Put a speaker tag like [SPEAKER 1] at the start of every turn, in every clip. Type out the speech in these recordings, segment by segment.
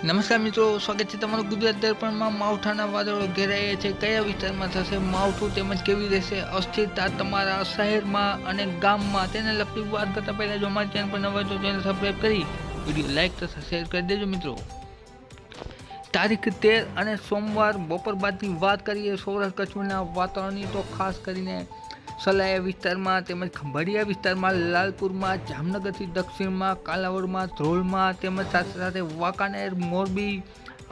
[SPEAKER 1] નમસ્કાર મિત્રો, સ્વાગત છે તમારું ગુજરાત દર્પણમાં। માવઠાના વાદળો ઘેરાયા છે, કયા વિસ્તારમાં થશે માવઠું તેમજ કેવી રહેશે અસ્થિરતા તમારા શહેરમાં અને ગામમાં, તેને લગતી વાત કરતા પહેલા જો અમારી ચેનલ પર નવા હોય તો ચેનલ સબસ્ક્રાઈબ કરી વિડીયો લાઈક તથા શેર કરી દેજો મિત્રો। તારીખ 13 અને સોમવાર બપોર બાદની વાત કરીએ સૌરાષ્ટ્ર કચ્છના વાતાવરણની, તો ખાસ કરીને સલાયા વિસ્તારમાં તેમજ ખંભાળિયા વિસ્તારમાં, લાલપુરમાં, જામનગરથી દક્ષિણમાં, કાલાવડમાં, ધ્રોલમાં તેમજ સાથે સાથે વાંકાનેર, મોરબી,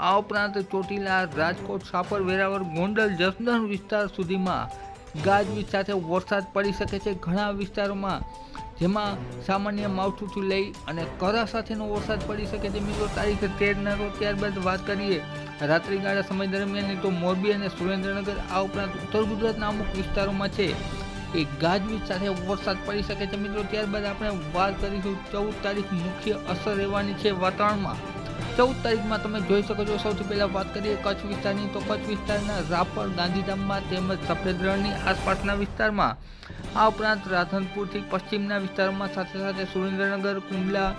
[SPEAKER 1] આ ઉપરાંત ચોટીલા, રાજકોટ, સાપર, વેરાવળ, ગોંડલ, જસદણ વિસ્તાર સુધીમાં ગાજવીજ સાથે વરસાદ પડી શકે છે ઘણા વિસ્તારોમાં, જેમાં સામાન્ય માવઠુંથી લઈ અને કરા સાથેનો વરસાદ પડી શકે છે મિત્રો તારીખ 13ના રોજ। ત્યારબાદ વાત કરીએ રાત્રિગાળા સમય દરમિયાનની, તો મોરબી અને સુરેન્દ્રનગર આ ઉપરાંત ઉત્તર ગુજરાતના અમુક વિસ્તારોમાં છે એ ગાજવીજ સાથે વરસાદ પડી શકે છે મિત્રો। ત્યારબાદ આપણે વાત કરીશું 14 તારીખ મુખ્ય અસર રહેવાની છે વાતાવરણમાં। 14 તારીખમાં તમે જોઈ શકો છો, સૌથી પહેલાં વાત કરીએ કચ્છ વિસ્તારની, તો કચ્છ વિસ્તારના રાપર, ગાંધીધામમાં તેમજ સફેદ રણની આસપાસના વિસ્તારમાં, આ ઉપરાંત રાધનપુરથી પશ્ચિમના વિસ્તારોમાં, સાથે સાથે સુરેન્દ્રનગર, કુંડલા,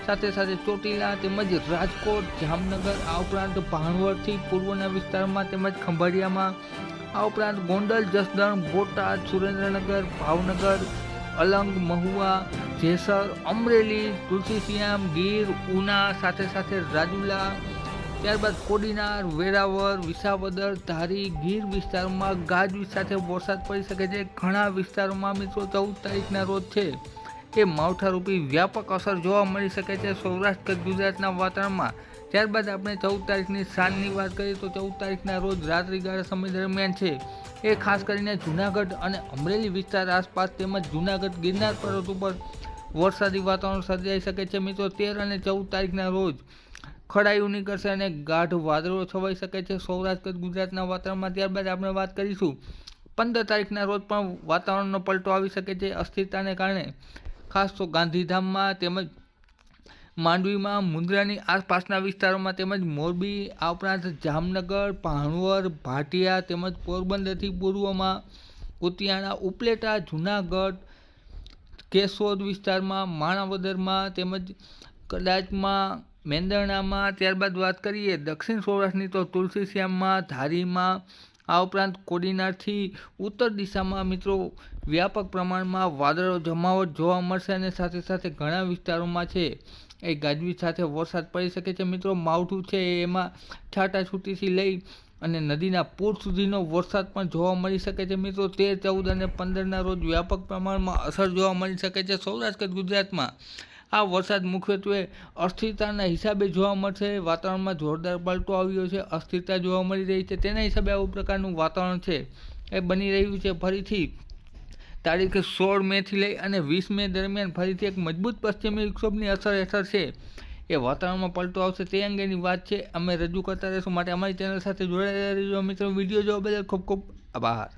[SPEAKER 1] સાથે સાથે ચોટીલા તેમજ રાજકોટ, જામનગર, આ ઉપરાંત ભાણવડથી પૂર્વના વિસ્તારમાં તેમજ ખંભાળિયામાં, આ ઉપરાંત ગોંડલ, જસદણ, બોટાદ, સુરેન્દ્રનગર, ભાવનગર, અલંગ, મહુવા, જેસર, અમરેલી, તુલસીશ્યામ, ગીર, ઉના, સાથે સાથે રાજુલા, ત્યારબાદ કોડીનાર, વેરાવળ, વિસાવદર, ધારી, ગીર વિસ્તારમાં ગાજવીજ સાથે વરસાદ પડી શકે છે ઘણા વિસ્તારોમાં મિત્રો। 14 તારીખના રોજ છે એ માવઠારૂપી વ્યાપક અસર જોવા મળી શકે છે સૌરાષ્ટ્ર ગુજરાતના વાતાવરણમાં। ત્યારબાદ આપણે 14 તારીખની સાંજની વાત કરીએ, તો 14 તારીખના રોજ રાત્રિગાળા સમય દરમિયાન છે એ ખાસ કરીને જૂનાગઢ અને અમરેલી વિસ્તાર આસપાસ તેમજ જૂનાગઢ ગિરનાર પર્વત ઉપર વરસાદી વાતાવરણ સર્જાઈ શકે છે મિત્રો। 13 અને 14 તારીખના રોજ ખડાયું નીકળશે અને ગાઢ વાદળો છવાઈ શકે છે સૌરાષ્ટ્ર ગુજરાતના વાતાવરણમાં। ત્યારબાદ આપણે વાત કરીશું 15 તારીખના રોજ પણ વાતાવરણનો પલટો આવી શકે છે અસ્થિરતાને કારણે, ખાસ તો ગાંધીધામમાં તેમજ માંડવીમાં, મુન્દ્રાની આસપાસના વિસ્તારોમાં તેમજ મોરબી, આ ઉપરાંત જામનગર, ભાણવડ, ભાટિયા તેમજ પોરબંદરથી પૂર્વમાં, કુતિયાણા, ઉપલેટા, જૂનાગઢ, કેશોદ વિસ્તારમાં, માણાવદરમાં તેમજ કદાચમાં, મેંદરણામાં। ત્યારબાદ વાત કરીએ દક્ષિણ સૌરાષ્ટ્રની, તો તુલસીશ્યામમાં, ધારીમાં, આ ઉપરાંત કોડીનારથી ઉત્તર દિશામાં મિત્રો વ્યાપક પ્રમાણમાં વાદળો જમાવટ જોવા મળશે અને સાથે સાથે ઘણા વિસ્તારોમાં છે એ ગાજવીજ સાથે વરસાદ પડી શકે છે મિત્રો। માવઠું છે એમાં છાટાછૂટીથી લઈ અને નદીના પૂર સુધીનો વરસાદ પણ જોવા મળી શકે છે મિત્રો। 13, 14 અને 15ના રોજ વ્યાપક પ્રમાણમાં અસર જોવા મળી શકે છે સૌરાષ્ટ્ર ગુજરાતમાં। આ વરસાદ મુખ્યત્વે અસ્થિરતાના હિસાબે જોવા મળશે, વાતાવરણમાં જોરદાર પલટો આવ્યો છે, અસ્થિરતા જોવા મળી રહી છે, તેના હિસાબે આવું પ્રકારનું વાતાવરણ છે એ બની રહ્યું છે। ફરીથી તારીખ 16 મેથી લઈ અને 20 મે દરમિયાન ફરીથી એક મજબૂત પશ્ચિમી વિક્ષોભની અસર હેઠળ છે એ વાતાવરણમાં પલટો આવશે, તે અંગેની વાત છે અમે રજૂ કરતા રહીશું। માટે અમારી ચેનલ સાથે જોડાયેલા રહેજો મિત્રો। વિડીયો જોવા બદલ ખૂબ ખૂબ આભાર।